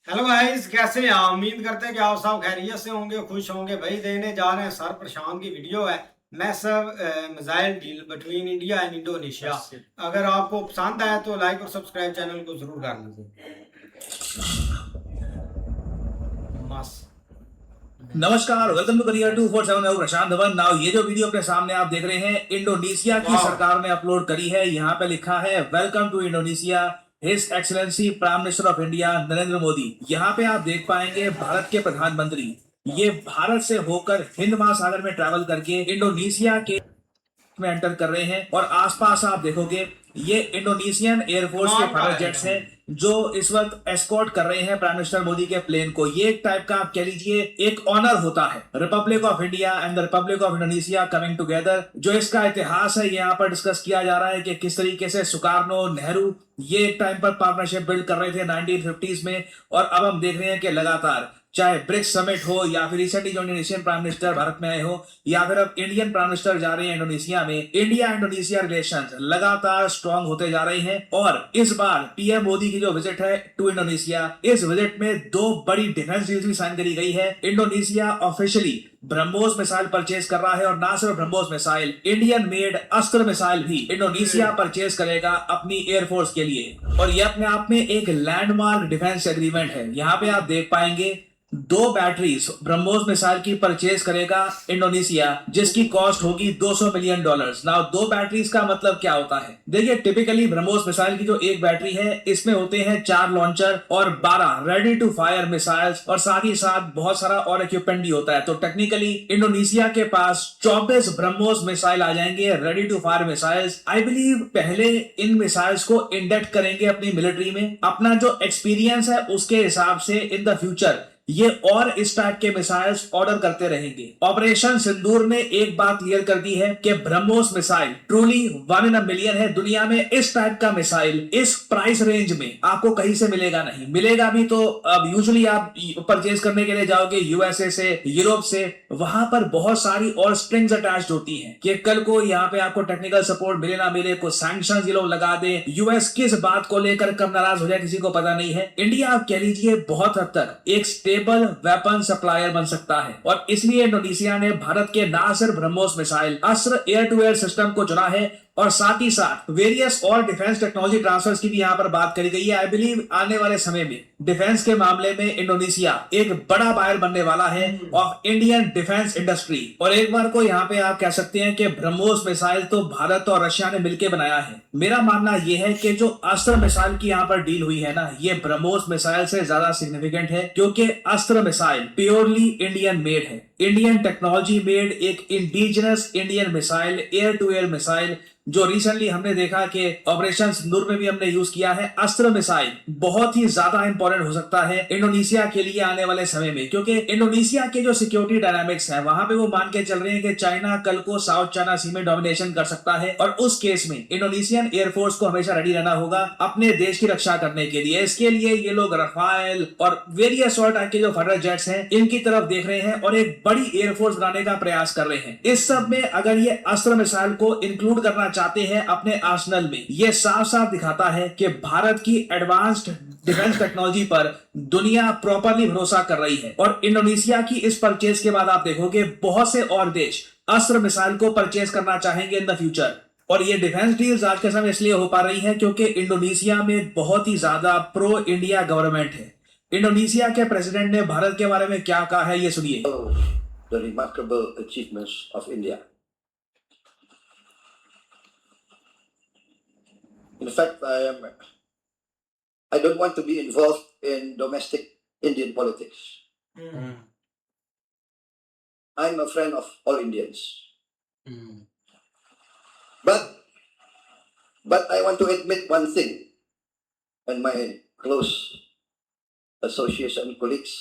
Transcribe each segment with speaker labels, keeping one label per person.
Speaker 1: Hello guys, कैसे हैं आप? उम्मीद करते हैं कि आप सब खैरियत से होंगे, खुश होंगे। भाई देने जा रहे हैं सर प्रशांत की वीडियो है massive missile deal between India and Indonesia. अगर आपको पसंद आए तो लाइक और सब्सक्राइब चैनल को जरूर कर लीजिए। मस्त।
Speaker 2: नमस्कार, welcome to career 247। Prashant Dhawan. Now ये जो वीडियो अपने सामने आप देख रहे हैं, इंडोनेशिया की
Speaker 1: वाह।
Speaker 2: सरकार ने अपलोड करी है। यहाँ पे लिखा है welcome to Indonesia, his excellency prime minister of India Narendra Modi. यहाँ पे आप देख पाएंगे भारत के प्रधानमंत्री ये भारत से होकर हिंद महासागर में ट्रैवल करके इंडोनेशिया के में एंटर कर रहे हैं। और आसपास आप देखोगे ये इंडोनेशियन एयरफोर्स के
Speaker 1: कमाल का
Speaker 2: फाइटर
Speaker 1: है
Speaker 2: जेट्स हैं जो इस वक्त एस्कॉर्ट कर रहे हैं प्राइम मिनिस्टर मोदी के प्लेन को। ये एक टाइप का आप कह लीजिए एक ऑनर होता है, Republic of India and the Republic of Indonesia coming together. जो इसका इतिहास है यहाँ पर डिस्कस किया जा रहा है कि किस तरीके से सुकार्नो नेहरू ये एक टाइम पर पार्टनरशिप बिल्ड कर रहे थे 1950s में। और अब हम देख रहे हैं कि लगातार चाहे ब्रिक्स समिट हो या फिर रिसेंटली जो इंडोनेशियन प्राइम मिनिस्टर भारत में आए हो या फिर अब इंडियन प्राइम मिनिस्टर जा रहे हैं इंडोनेशिया में, इंडिया इंडोनेशिया रिलेशंस लगातार स्ट्रांग होते जा रहे हैं। और इस बार पीएम मोदी की जो विजिट है टू इंडोनेशिया, इस विजिट में दो बड़ी डिफेंस डील्स भी साइन करी गई है। Indonesia officially BrahMos missile purchase कर रहा है और ना सिर्फ ब्रह्मोस मिसाइल, इंडियन मेड अस्त्र मिसाइल भी इंडोनेशिया परचेज करेगा अपनी एयरफोर्स के लिए। और यह अपने आप में एक लैंडमार्क डिफेंस एग्रीमेंट है। यहाँ पे आप देख पाएंगे दो बैटरीज ब्रह्मोस मिसाइल की परचेज करेगा इंडोनेशिया, जिसकी कॉस्ट होगी $200 मिलियन। नाउ दो बैटरीज का मतलब क्या होता है? देखिए, टिपिकली ब्रह्मोस मिसाइल की जो एक बैटरी है इसमें होते हैं 4 लॉन्चर और 12 रेडी टू फायर मिसाइल्स और साथ ही साथ बहुत सारा और इक्विपमेंट भी होता है। तो टेक्निकली इंडोनेशिया के पास 24 ब्रह्मोस मिसाइल आ जाएंगे, ready to fire missiles. I believe पहले इन मिसाइल्स को इंडेक्ट करेंगे अपनी मिलिट्री में। अपना जो एक्सपीरियंस है उसके हिसाब से इन द फ्यूचर ये और इस टाइप के मिसाइल्स ऑर्डर करते रहेंगे। ऑपरेशन सिंदूर ने एक बात क्लियर कर दी है कि BrahMos missile truly 1 in a million है। दुनिया में इस टाइप का मिसाइल इस प्राइस रेंज में आपको कहीं से मिलेगा नहीं। मिलेगा भी तो अब यूजुअली आप परचेज करने के लिए जाओगे यूएसए से, यूरोप से, वहां पर बहुत सारी और स्ट्रिंग्स अटैच्ड होती हैं कि कल को यहाँ पे आपको टेक्निकल सपोर्ट मिले ना मिले, कुछ सैंक्शंस ये लोग लगा दे, यूएस किस बात को लेकर कब नाराज हो जाए किसी को पता नहीं है। इंडिया आप कह लीजिए बहुत हद तक एक स्टेबल वेपन सप्लायर बन सकता है और इसलिए इंडोनेशिया ने भारत के ना सिर्फ ब्रह्मोस मिसाइल अस्त्र एयर टू एयर सिस्टम को चुना है और साथ ही साथ वेरियस और डिफेंस टेक्नोलॉजी ट्रांसफर्स की भी यहां पर बात करी गई है। आई बिलीव आने वाले समय में डिफेंस के मामले में इंडोनेशिया एक बड़ा बायर बनने वाला है ऑफ इंडियन डिफेंस इंडस्ट्री। और एक बार को यहां पे आप कह सकते हैं कि ब्रह्मोस मिसाइल तो भारत और रशिया ने मिलकर बनाया है। मेरा मानना यह है कि जो अस्त्र मिसाइल की यहां पर डील हुई है ना, ये ब्रह्मोस मिसाइल से ज्यादा सिग्निफिकेंट है क्योंकि Astra missile purely Indian made है, इंडियन टेक्नोलॉजी मेड, एक indigenous Indian missile, air to air missile जो रिसेंटली हमने देखा कि ऑपरेशन सिंदूर में भी हमने यूज किया है। अस्त्र मिसाइल बहुत ही ज्यादा इंपॉर्टेंट हो सकता है इंडोनेशिया के लिए आने वाले समय में, क्योंकि इंडोनेशिया के जो सिक्योरिटी डायनामिक्स है वहां पे वो मान के चल रहे हैं कि चाइना कल को साउथ चाइना सी में डोमिनेशन कर सकता है और उस केस में इंडोनेशियन एयरफोर्स को हमेशा रेडी रहना होगा अपने देश की रक्षा करने के लिए। इसके लिए ये लोग रफाल और वेरियस और टाइप के जो फाइटर जेट्स हैं इनकी तरफ देख रहे हैं और एक बड़ी एयरफोर्स बनाने का प्रयास कर रहे हैं। इस सब में अगर ये अस्त्र मिसाइल को इंक्लूड करना चाहते हैं अपने आर्सेनल में, यह साफ साफ दिखाता है कि भारत की एडवांस्ड डिफेंस टेक्नोलॉजी पर दुनिया प्रॉपरली भरोसा कर रही है। और इंडोनेशिया की इस परचेज के बाद आप देखोगे बहुत से और देश अस्त्र मिसाइल को परचेज करना चाहेंगे इन द फ्यूचर। और ये डिफेंस डील्स आज के समय इसलिए हो पा रही है क्योंकि इंडोनेशिया में बहुत ही ज्यादा प्रो इंडिया गवर्नमेंट है। इंडोनेशिया के प्रेसिडेंट ने भारत के बारे में क्या कहा है, ये सुनिए।
Speaker 3: The remarkable achievements of India. In fact, I don't want to be involved in domestic Indian politics. I'm a friend of all Indians. But I want to admit one thing, and my close associates and colleagues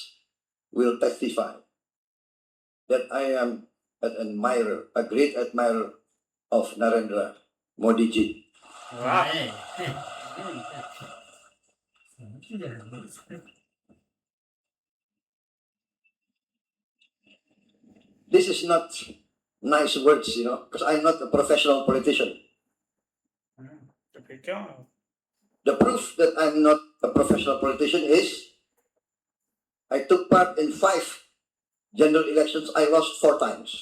Speaker 3: will testify that I am an admirer, a great admirer of Narendra Modi ji. This is not nice words, because I'm not a professional politician. The proof that I'm not a professional politician is I took part in 5 general elections. I lost 4 times.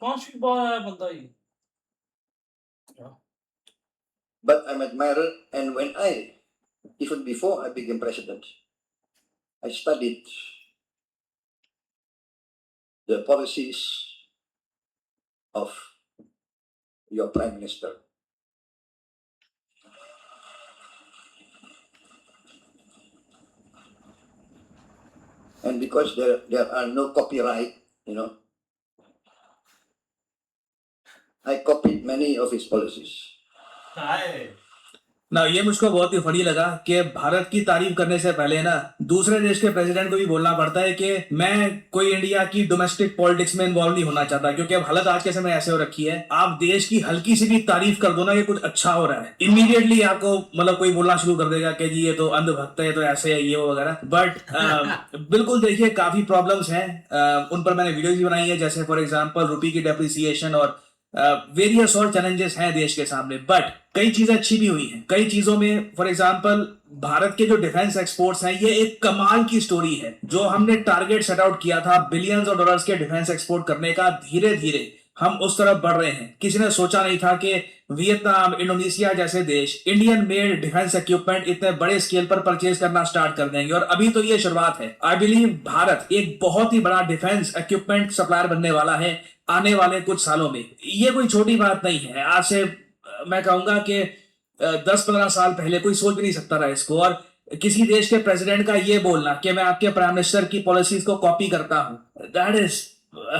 Speaker 4: पांचवी बार आया बंदा ही
Speaker 3: But I'm admirer, and even before I became president, I studied the policies of your prime minister. And because there are no copyright, I copied many of his policies.
Speaker 2: ना ये मुझको बहुत ही funny लगा कि भारत की तारीफ करने से पहले ना दूसरे देश के प्रेसिडेंट को भी बोलना पड़ता है कि मैं कोई इंडिया की डोमेस्टिक पॉलिटिक्स में इन्वॉल्व नहीं होना चाहता, क्योंकि अब हालत आज के समय ऐसे हो रखी है, आप देश की हल्की सी भी तारीफ कर दो ना कि कुछ अच्छा हो रहा है, इमीडिएटली आपको मतलब कोई बोलना शुरू कर देगा कि जी ये तो अंधभक्त है, तो ऐसे है, ये वो वगैरह। बट बिल्कुल देखिए काफी प्रॉब्लम्स हैं, उन पर मैंने वीडियोज भी बनाई है, जैसे फॉर एग्जाम्पल रुपी की डेप्रिसिएशन और वेरियस और चैलेंजेस हैं देश के सामने। बट कई चीजें अच्छी भी हुई हैं, कई चीजों में फॉर एग्जांपल भारत के जो डिफेंस एक्सपोर्ट्स हैं, ये एक कमाल की स्टोरी है। जो हमने टारगेट सेट आउट किया था बिलियंस ऑफ डॉलर्स के डिफेंस एक्सपोर्ट करने का, धीरे धीरे हम उस तरफ बढ़ रहे हैं। किसी ने सोचा नहीं था कि वियतनाम, इंडोनेशिया जैसे देश इंडियन मेड डिफेंस इक्विपमेंट इतने बड़े स्केल पर परचेज करना स्टार्ट कर देंगे, और अभी तो ये शुरुआत है। आई बिलीव भारत एक बहुत ही बड़ा डिफेंस इक्विपमेंट सप्लायर बनने वाला है आने वाले कुछ सालों में। ये कोई छोटी बात नहीं है। आज से मैं कहूंगा कि 10-15 साल पहले कोई सोच भी नहीं सकता था इसको, और किसी देश के प्रेसिडेंट का ये बोलना कि मैं आपके प्राइम मिनिस्टर की पॉलिसीज को कॉपी करता हूं, that is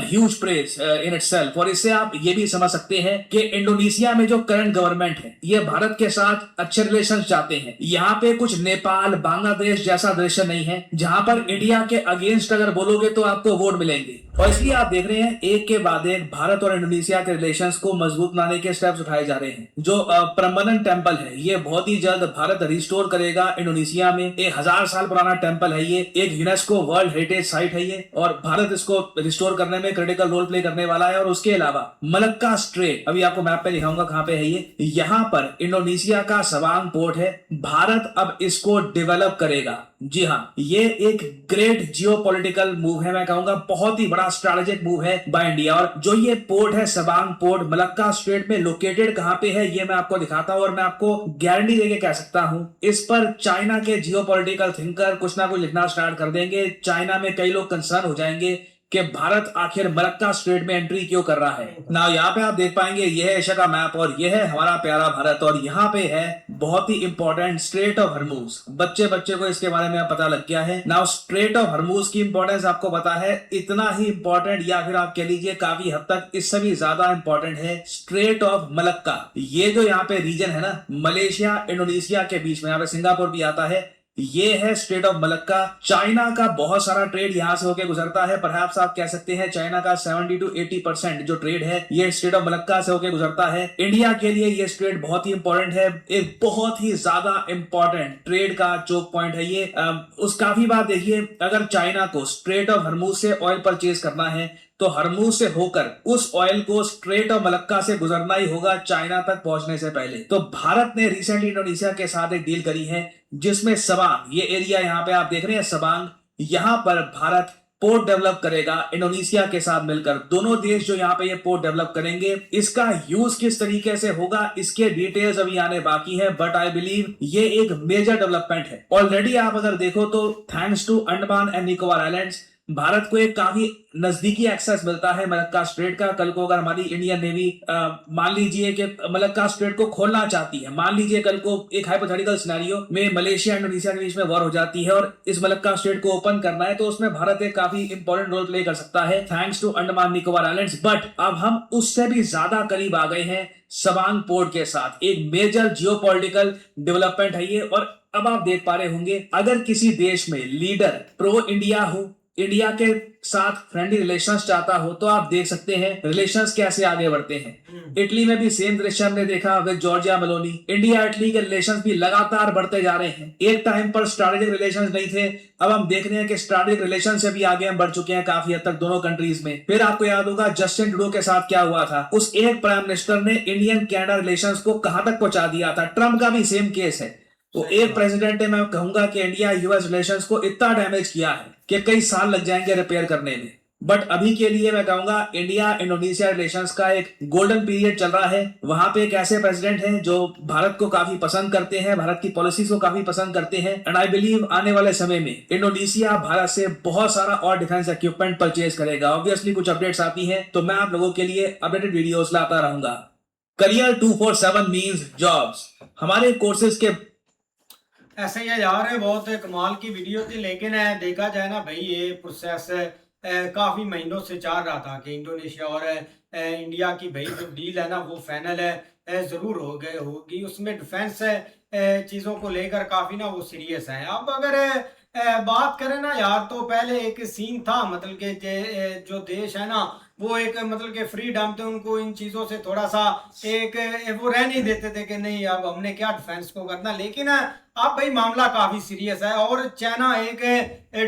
Speaker 2: huge praise in itself. और इससे आप ये भी समझ सकते हैं कि इंडोनेशिया में जो करंट गवर्नमेंट है, ये भारत के साथ अच्छे रिलेशन चाहते हैं। यहाँ पे कुछ नेपाल, बांग्लादेश जैसा दृश्य नहीं है जहां पर इंडिया के अगेंस्ट अगर बोलोगे तो आपको वोट मिलेंगे। और इसलिए आप देख रहे हैं एक के बाद एक भारत और इंडोनेशिया के रिलेशंस को मजबूत बनाने के स्टेप्स उठाए जा रहे हैं। जो परमानेंट टेम्पल है, ये बहुत ही जल्द भारत रिस्टोर करेगा इंडोनेशिया में। 1000 साल पुराना टेम्पल है, ये एक यूनेस्को वर्ल्ड हेरिटेज साइट है ये, और भारत इसको रिस्टोर करने में क्रिटिकल रोल प्ले करने वाला है। और उसके अलावा मलक्का स्ट्रेट, अभी आपको मैप पे दिखाऊंगा कहां पे है ये, यहां पर इंडोनेशिया का सवांग पोर्ट है। भारत अब इसको डेवलप करेगा। जी हाँ, ये एक ग्रेट जियोपॉलिटिकल मूव है, मैं कहूंगा बहुत ही बड़ा स्ट्रेटेजिक मूव है बाय इंडिया। और जो ये पोर्ट है सबांग पोर्ट, मलक्का स्ट्रेट में लोकेटेड कहां पे है ये मैं आपको दिखाता हूं, और मैं आपको गारंटी देके कह सकता हूं इस पर चाइना के जियोपॉलिटिकल थिंकर कुछ ना कुछ लिखना स्टार्ट कर देंगे। चाइना में कई लोग कंसर्न हो जाएंगे कि भारत आखिर मलक्का स्ट्रेट में एंट्री क्यों कर रहा है ना। यहाँ पे आप देख पाएंगे ये है एशिया का मैप, और ये है हमारा प्यारा भारत, और यहाँ पे है बहुत ही इंपॉर्टेंट स्ट्रेट ऑफ हरमुज। बच्चे को इसके बारे में पता लग गया है ना। स्ट्रेट ऑफ हरमुज की इंपॉर्टेंस आपको पता है, इतना ही इंपॉर्टेंट या फिर आप कह लीजिए काफी हद तक इससे भी ज्यादा इंपॉर्टेंट है स्ट्रेट ऑफ मलक्का। ये जो यहाँ पे रीजन है ना, मलेशिया इंडोनेशिया के बीच में, यहाँ पे सिंगापुर भी आता है, ये है स्ट्रेट ऑफ मलक्का। चाइना का बहुत सारा ट्रेड यहां से होकर गुजरता है। परहैप्स आप कह सकते हैं चाइना का 70 to 80% जो ट्रेड है ये स्ट्रेट ऑफ मलक्का से होकर गुजरता है। इंडिया के लिए ये स्ट्रेट बहुत ही इंपॉर्टेंट है, एक बहुत ही ज्यादा इंपॉर्टेंट ट्रेड का चोक पॉइंट है ये। उस काफी बात देखिए, अगर चाइना को स्ट्रेट ऑफ हरमुज से ऑयल परचेज करना है तो हरमुज से होकर उस ऑयल को स्ट्रेट ऑफ मलक्का से गुजरना ही होगा चाइना तक पहुंचने से पहले। तो भारत ने रिसेंटली इंडोनेशिया के साथ एक डील करी है जिसमें सबांग, ये एरिया यहाँ पे आप देख रहे हैं सबांग, यहां पर भारत पोर्ट डेवलप करेगा इंडोनेशिया के साथ मिलकर। दोनों देश जो यहाँ पे ये पोर्ट डेवलप करेंगे, इसका यूज किस तरीके से होगा इसके डिटेल्स अभी आने बाकी है, बट आई बिलीव ये एक मेजर डेवलपमेंट है। ऑलरेडी आप अगर देखो तो thanks to Andaman and Nicobar islands Bharat को एक काफी नजदीकी एक्सेस मिलता है मलक्का स्ट्रेट का। कल को अगर हमारी इंडियन नेवी मान लीजिए कि मलक्का स्ट्रेट को खोलना चाहती है, मान लीजिए कल को एक हाइपोथेटिकल सिनेरियो में मलेशिया इंडोनेशिया के बीच में वॉर हो जाती है और इस मलक्का स्ट्रेट को ओपन करना है, तो उसमें भारत एक काफी इंपॉर्टेंट रोल प्ले कर सकता है thanks to Andaman Nicobar islands. But अब हम उससे भी ज्यादा करीब आ गए हैं सबांग पोर्ट के साथ। एक मेजर जियोपॉलिटिकल डेवलपमेंट है ये। और अब आप देख पा रहे होंगे, अगर किसी देश में लीडर प्रो इंडिया हो, इंडिया के साथ फ्रेंडली रिलेशंस चाहता हो, तो आप देख सकते हैं रिलेशंस कैसे आगे बढ़ते हैं। इटली में भी सेम दृश्य हमने देखा with Giorgia Meloni. India Italy के रिलेशंस भी लगातार बढ़ते जा रहे हैं। एक टाइम पर स्ट्रैटेजिक रिलेशंस नहीं थे, अब हम देख रहे हैं कि स्ट्रैटेजिक रिलेशन से भी आगे हम बढ़ चुके हैं काफी हद तक दोनों कंट्रीज में। फिर आपको याद होगा जस्टिन ट्रूडो के साथ क्या हुआ था, उस एक प्राइम मिनिस्टर ने इंडियन कनाडा रिलेशंस को कहां तक पहुंचा दिया था। ट्रंप का भी सेम केस है। वो
Speaker 1: सही
Speaker 2: एक
Speaker 1: बात।
Speaker 2: प्रेसिडेंट है, मैं कहूंगा कि इंडिया यूएस रिलेशंस को इतना डैमेज किया है कि कई साल लग जाएंगे रिपेयर करने में। बट अभी के लिए मैं कहूंगा इंडिया इंडोनेशिया रिलेशंस का एक गोल्डन पीरियड चल रहा है। वहां पे एक ऐसे प्रेसिडेंट हैं जो भारत को काफी पसंद करते हैं, भारत की पॉलिसीज को काफी पसंद करते हैं। एंड आई बिलीव आने वाले समय में इंडोनेशिया भारत से बहुत सारा और डिफेंस इक्विपमेंट परचेज करेगा। ऑब्वियसली कुछ अपडेट्स आती हैं तो मैं आप लोगों के लिए अपडेटेड वीडियोस लाता रहूंगा। Career 247 means jobs. हमारे कोर्सेज के
Speaker 1: ऐसे ही है यार, है बहुत कमाल की वीडियो थी, लेकिन देखा जाए ना भाई, ये प्रोसेस काफी महीनों से चल रहा था कि इंडोनेशिया और इंडिया की भाई जो डील है ना वो फाइनल जरूर हो गए होगी। उसमें डिफेंस चीजों को लेकर काफी ना वो सीरियस है। अब अगर बात करें ना यार, तो पहले एक सीन था, मतलब कि जो देश है ना वो एक मतलब के फ्रीडम थे, उनको इन चीजों से थोड़ा सा एक वो रह नहीं देते थे कि नहीं अब हमने क्या डिफेंस को करना। लेकिन अब भाई मामला काफी सीरियस है और चाइना एक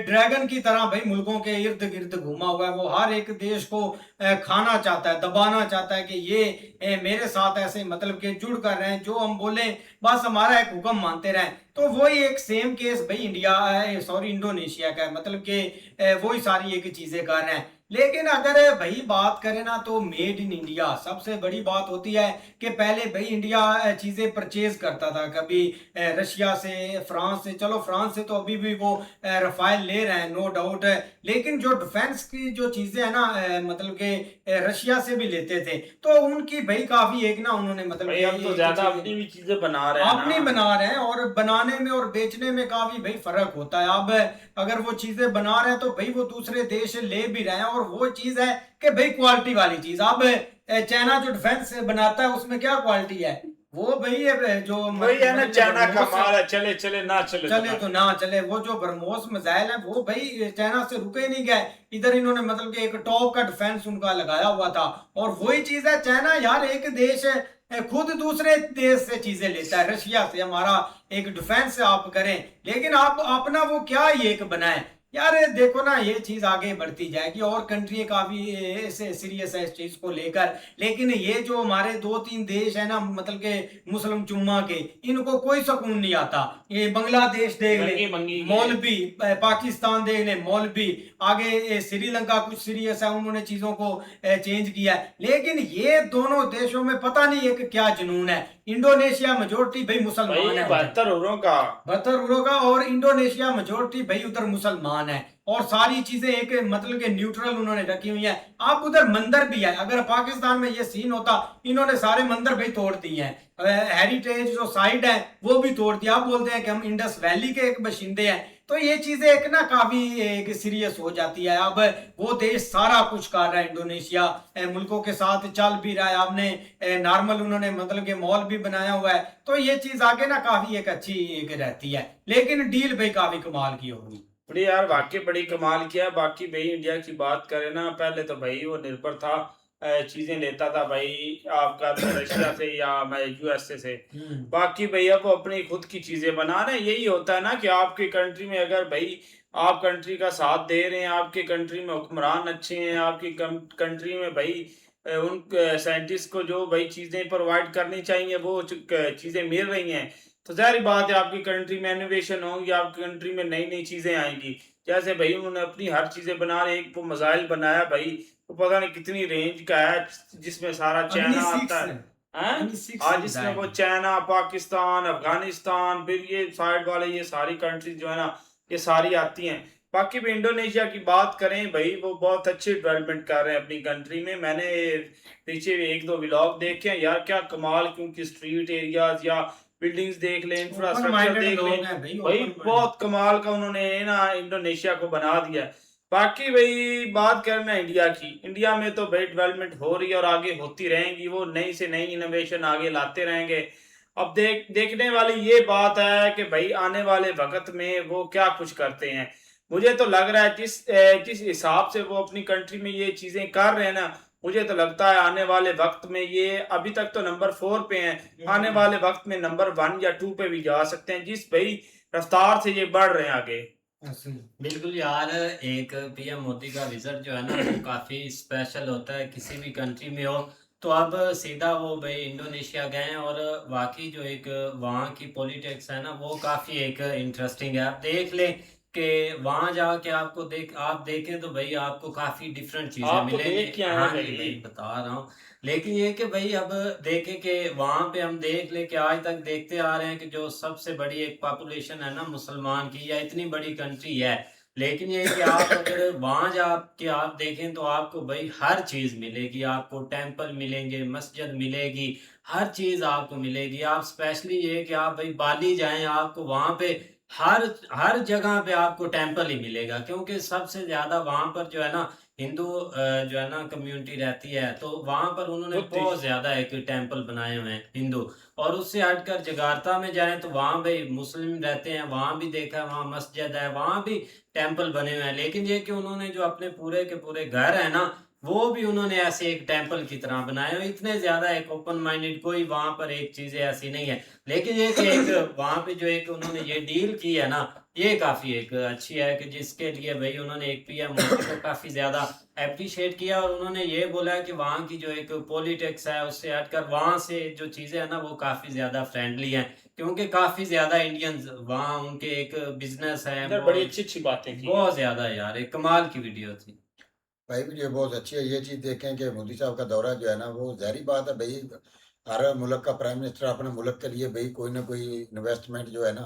Speaker 1: ड्रैगन की तरह भाई मुल्कों के इर्द गिर्द घूमा हुआ है। वो हर एक देश को खाना चाहता है, दबाना चाहता है कि ये मेरे साथ ऐसे मतलब के जुड़ कर रहे हैं, जो हम बोले बस हमारा एक हुक्म मानते रहें। तो वही एक सेम केस भाई इंडिया सॉरी इंडोनेशिया का है, मतलब कि वही सारी एक चीजें कर रहे हैं। लेकिन अगर भाई बात करें ना तो मेड इन इंडिया सबसे बड़ी बात होती है कि पहले भाई इंडिया चीजें परचेज करता था, कभी रशिया से, फ्रांस से। चलो फ्रांस से तो अभी भी वो रफाइल ले रहे हैं, नो डाउट है। लेकिन जो डिफेंस की जो चीजें है ना मतलब के रशिया से भी लेते थे, तो उनकी भाई काफी एक ना उन्होंने मतलब
Speaker 4: भाई हम तो ज्यादा अपनी भी चीजें बना रहे हैं
Speaker 1: अपनी
Speaker 4: ना।
Speaker 1: बना रहे हैं, और बनाने में और बेचने में काफी भाई फर्क होता है। अब अगर वो चीजें बना रहे हैं तो भाई वो दूसरे देश ले भी रहे हैं, और वो चीज है कि भाई क्वालिटी वाली चीज। अब चाइना जो डिफेंस बनाता है उसमें क्या क्वालिटी है, वो भाई जो
Speaker 4: वही है ना, चाइना का
Speaker 1: ब्रह्मोस
Speaker 4: माल है, चले चले ना चले
Speaker 1: चले तो ना चले। वो जो ब्रह्मोस मिसाइल है वो भाई चाइना से रुके ही नहीं गए, इधर इन्होंने मतलब कि एक टॉप का डिफेंस उनका लगाया हुआ था। और वही चीज है, चाइना यार एक देश है खुद दूसरे देश से चीजें लेता है, रशिया से हमारा एक डिफेंस आप करें, लेकिन आप अपना वो क्या ये एक बनाए यार। देखो ना ये चीज आगे बढ़ती जाएगी और कंट्री काफी सीरियस है इस चीज को लेकर। लेकिन ये जो हमारे 2-3 देश है ना मतलब के मुस्लिम चुम्मा के, इनको कोई सुकून नहीं आता। ये बांग्लादेश देख ले मौलवी, पाकिस्तान देख ले मौलवी, आगे श्रीलंका कुछ सीरियस है, उन्होंने चीजों को चेंज किया है। लेकिन ये दोनों देशों में पता नहीं एक क्या जुनून है। इंडोनेशिया मेजोरिटी भाई मुसलमान है, 72 का, और इंडोनेशिया मेजोरिटी भाई उधर मुसलमान है, और सारी चीजें एक मतलब के न्यूट्रल उन्होंने रखी हुई है। आप उधर मंदिर भी है, अगर पाकिस्तान में ये सीन होता इन्होंने सारे मंदिर भाई तोड़ दिए हैं, हेरिटेज जो साइट है वो भी तोड़ दिया। आप बोलते हैं कि हम इंडस वैली के एक बाशिंदे हैं, तो ये चीजें एक ना काफी एक सीरियस हो जाती है। अब वो देश सारा कुछ कर रहा है, इंडोनेशिया मुल्कों के साथ चल भी रहा है, आपने नॉर्मल उन्होंने मतलब के मॉल भी बनाया हुआ है। तो ये चीज आगे ना काफी एक अच्छी एक रहती है, लेकिन डील भाई काफी कमाल की होगी।
Speaker 4: बड़ी यार वाकई बड़ी कमाल किया। बाकी भाई इंडिया की बात करें ना, पहले तो भाई वो निर्भर था, चीजें लेता था भाई आपका रशिया से या मैं यूएसए से। बाकी भाई अब अपनी खुद की चीजें बना रहे हैं। यही होता है ना कि आपकी कंट्री में अगर भाई आप कंट्री का साथ दे रहे हैं, आपके कंट्री में हुक्मरान अच्छे हैं, आपकी कंट्री में भाई उन साइंटिस्ट को जो भाई चीजें प्रोवाइड करनी चाहिए वो चीजें मिल रही हैं, तो जाहिर बात है आपकी कंट्री में इनोवेशन होगी, आपकी कंट्री में नई नई चीजें आएंगी। जैसे भाई उन्होंने अपनी हर चीजें बना रहे, एक वो मिसाइल बनाया भाई, तो पता नहीं कितनी रेंज का है, जिसमें सारा चाइना आता है। आज जिसमें वो चाइना, पाकिस्तान, अफगानिस्तान, फिर ये साइड वाले ये सारी कंट्रीज जो है ना ये सारी आती हैं। बाकी भी इंडोनेशिया की बात करें भाई, वो बहुत अच्छी डेवलपमेंट कर रहे हैं अपनी कंट्री में। मैंने पीछे 1-2 व्लॉग देखे हैं यार, क्या कमाल, क्योंकि स्ट्रीट एरियाज या बिल्डिंग्स देख लें, इंफ्रास्ट्रक्चर देख लें, भाई बहुत कमाल का उन्होंने ना इंडोनेशिया को बना दिया। बाकी भाई बात करना इंडिया की, इंडिया में तो भाई डेवलपमेंट हो रही है और आगे होती रहेंगी, वो नई से नई इनोवेशन आगे लाते रहेंगे। अब देखने वाली ये बात है कि भाई आने वाले वक्त में वो क्या कुछ करते हैं। मुझे तो लग रहा है जिस हिसाब से वो अपनी कंट्री में ये चीजें कर रहे हैं ना, मुझे तो लगता है आने वाले वक्त में ये अभी तक तो नंबर 4 पे हैं, आने वाले वक्त में नंबर 1 या 2 पे भी जा सकते हैं, जिस भाई रफ्तार से ये बढ़ रहे हैं आगे।
Speaker 5: बिल्कुल यार, एक पीएम मोदी का विजिट जो है ना वो काफी स्पेशल होता है, किसी भी कंट्री में हो तो अब सीधा वो भाई इंडोनेशिया गए हैं और वाकई जो एक वहाँ की पॉलिटिक्स है ना वो काफ़ी एक इंटरेस्टिंग है। आप देख लें कि वहाँ जाके आप देखें तो भाई आपको काफ़ी डिफरेंट चीज़ें
Speaker 4: आप तो
Speaker 5: मिलेंगी।
Speaker 4: देख के आए
Speaker 5: हाँ
Speaker 4: हैं
Speaker 5: जी
Speaker 4: भाई।
Speaker 5: भाई बता रहा हूँ। लेकिन ये कि भाई अब देखें कि वहाँ पे हम देख लें कि आज तक देखते आ रहे हैं कि जो सबसे बड़ी एक पॉपुलेशन है ना मुसलमान की, या इतनी बड़ी कंट्री है, लेकिन ये है कि आप अगर वहाँ जाके आप देखें तो आपको भाई हर चीज़ मिलेगी। आपको टेंपल मिलेंगे, मस्जिद मिलेगी, हर चीज़ आपको मिलेगी। आप स्पेशली ये कि आप भाई बाली जाएँ, आपको वहाँ पे हर हर जगह पे आपको टेंपल ही मिलेगा, क्योंकि सबसे ज़्यादा वहाँ पर जो है ना हिंदू जो है ना कम्युनिटी रहती है, तो वहाँ पर उन्होंने बहुत
Speaker 4: बुद्धिस्ट।
Speaker 5: ज़्यादा एक टेंपल बनाए हुए हैं हिंदू। और उससे हटकर जकार्ता में जाएँ तो वहाँ भाई मुस्लिम रहते हैं, वहाँ भी देखा है, वहाँ मस्जिद है, वहाँ भी टेम्पल बने हुए हैं। लेकिन ये कि उन्होंने जो अपने पूरे के पूरे घर है ना, वो भी उन्होंने ऐसे एक टेम्पल की तरह बनाए हुए। इतने ज़्यादा एक ओपन माइंडेड, कोई वहाँ पर एक चीज़ें ऐसी नहीं है। लेकिन ये कि एक वहाँ पे जो एक उन्होंने ये डील की है ना, ये काफ़ी एक अच्छी है कि जिसके लिए भई उन्होंने एक पीएम मोदी को काफ़ी ज़्यादा एप्रिशिएट किया, और उन्होंने ये बोला कि वहाँ की जो एक पॉलिटिक्स है उससे हटकर वहाँ से जो चीज़ें हैं ना वो काफ़ी ज़्यादा फ्रेंडली हैं। क्योंकि काफ़ी ज़्यादा इंडियंस वहाँ उनके एक बिज़नेस है
Speaker 4: इधर बड़ी अच्छी अच्छी बातें की
Speaker 5: बहुत ज़्यादा यार, एक कमाल की वीडियो थी।
Speaker 6: भाई वीडियो बहुत अच्छी है। ये चीज़ देखें कि मोदी साहब का दौरा जो है ना वो ज़ाहिर बात है भाई, हर मुल्क का प्राइम मिनिस्टर अपने मुल्क के लिए भाई कोई ना कोई इन्वेस्टमेंट जो है ना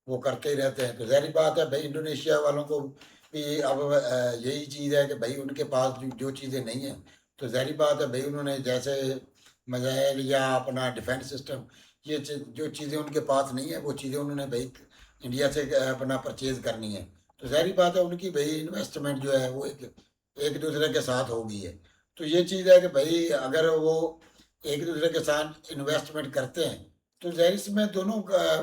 Speaker 6: वो करके ही रहते हैं। तो ज़ाहिर बात है भाई इंडोनेशिया वालों को भी अब यही चीज़ है कि भाई उनके पास जो चीज़ें नहीं हैं, तो ज़ाहिर बात है भाई उन्होंने जैसे मिसाइल या अपना डिफेंस सिस्टम, ये जो चीज़ें उनके पास नहीं है वो चीज़ें उन्होंने भाई इंडिया से अपना परचेज करनी है। तो ज़ाहिर बात है उनकी भाई इन्वेस्टमेंट जो है वो एक दूसरे के साथ हो गई है। तो ये चीज़ है कि भाई अगर वो एक दूसरे के साथ इन्वेस्टमेंट करते हैं तो ज़ाहिर इसमें दोनों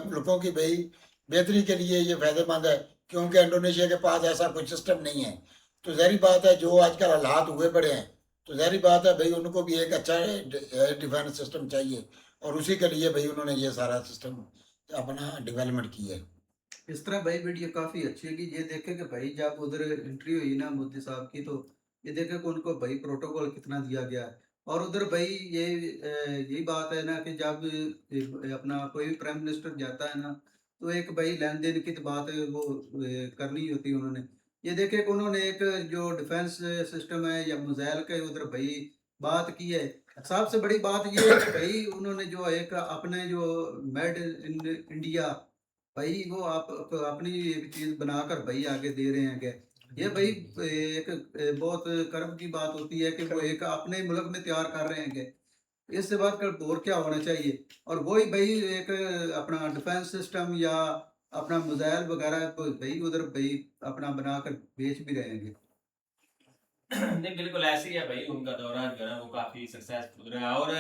Speaker 6: मुल्कों की भाई बेहतरी के लिए ये फायदेमंद है, क्योंकि इंडोनेशिया के पास ऐसा कोई सिस्टम नहीं है। तो ज़ाहिर बात है जो आजकल हालात हुए पड़े हैं, तो ज़ाहिर बात है भाई उनको भी एक अच्छा डिफेंस सिस्टम चाहिए, और उसी के लिए भाई उन्होंने ये सारा सिस्टम अपना डेवलपमेंट किया है।
Speaker 7: इस तरह भाई वीडियो काफ़ी अच्छी है कि ये देखे कि भाई जब उधर एंट्री हुई ना मोदी साहब की, तो ये देखे कि उनको भाई प्रोटोकॉल कितना दिया गया है। और उधर भाई ये यही बात है ना कि जब अपना कोई भी प्राइम मिनिस्टर जाता है ना, तो एक भाई लेन देन की तो बात है वो करनी होती है उन्होंने। ये देखे कि उन्होंने एक जो डिफेंस सिस्टम है या मिसाइल का उधर भाई बात की है। सबसे बड़ी बात ये है कि भाई उन्होंने जो एक अपने जो मेड इन इंडिया, भाई वो आप अपनी एक चीज़ बनाकर भाई आगे दे रहे हैं क्या? ये भाई एक बहुत गर्व की बात होती है कि वो एक अपने मुल्क में तैयार कर रहे हैं क्या? इससे बढ़कर और क्या होना चाहिए? और वही भाई एक अपना डिफेंस सिस्टम या अपना मिसाइल वगैरह तो भाई उधर भाई अपना बनाकर बेच भी रहे हैं।
Speaker 5: नहीं बिल्कुल ऐसे ही है भाई, उनका दौरा जो है ना वो काफी सक्सेसफुल रहा। और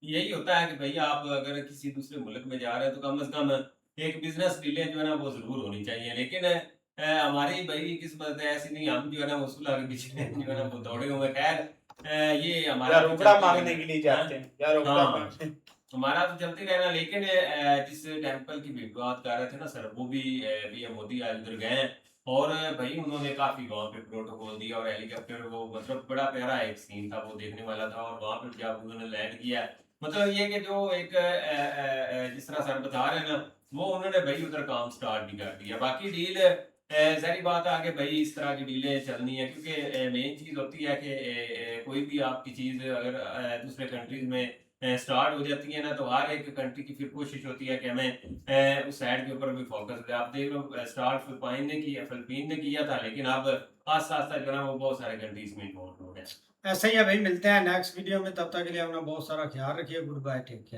Speaker 5: यही होता है कि भाई आप अगर किसी दूसरे मुल्क में जा रहे हैं तो कम से कम एक बिजनेस डीलें जो है ना वो जरूर होनी चाहिए। लेकिन हमारी भाई किस्मत है ऐसी नहीं, हम जो है ना वो सुलह के पीछे जो है ना वो दौड़े हुए। खैर ये हमारा
Speaker 4: या
Speaker 5: तो
Speaker 4: रुपड़ा
Speaker 5: चलते
Speaker 4: मांगने
Speaker 5: रहना।
Speaker 4: के लिए जाते हैं, या रुपड़ा
Speaker 5: हाँ
Speaker 4: मांगने।
Speaker 5: हमारा तो चलते रहना। लेकिन जिस टेम्पल की भी बात कर रहे थे ना सर, वो भी पीएम मोदी आज उधर गए हैं। और भाई उन्होंने काफी वहाँ पे प्रोटोकॉल दिया, और हेलीकॉप्टर वो मतलब बड़ा प्यारा एक सीन था, वो देखने वाला था। और वहाँ पे जब उन्होंने लैंड किया, मतलब ये कि जो एक जिस तरह सर बता रहे हैं ना, वो उन्होंने भाई उधर काम स्टार्ट भी कर दिया। बाकी डील सारी बात आगे भाई इस तरह की डीलें चलनी है, क्योंकि मेन चीज होती है कि कोई भी आपकी चीज अगर दूसरे कंट्रीज में स्टार्ट हो जाती है ना, तो हर एक कंट्री की फिर कोशिश होती है कि हमें उस साइड के ऊपर भी फोकस करें। आप देख लो स्टार्ट फिलिपाइन ने किया था, लेकिन अब आस्ता आस्ता जो है ना वो बहुत सारे कंट्रीज में इन्वॉल्व हो गए।
Speaker 1: ऐसे ही है भाई, मिलते हैं नेक्स्ट वीडियो में, तब तक के लिए अपना बहुत सारा ख्याल रखिए। Good bye, take care.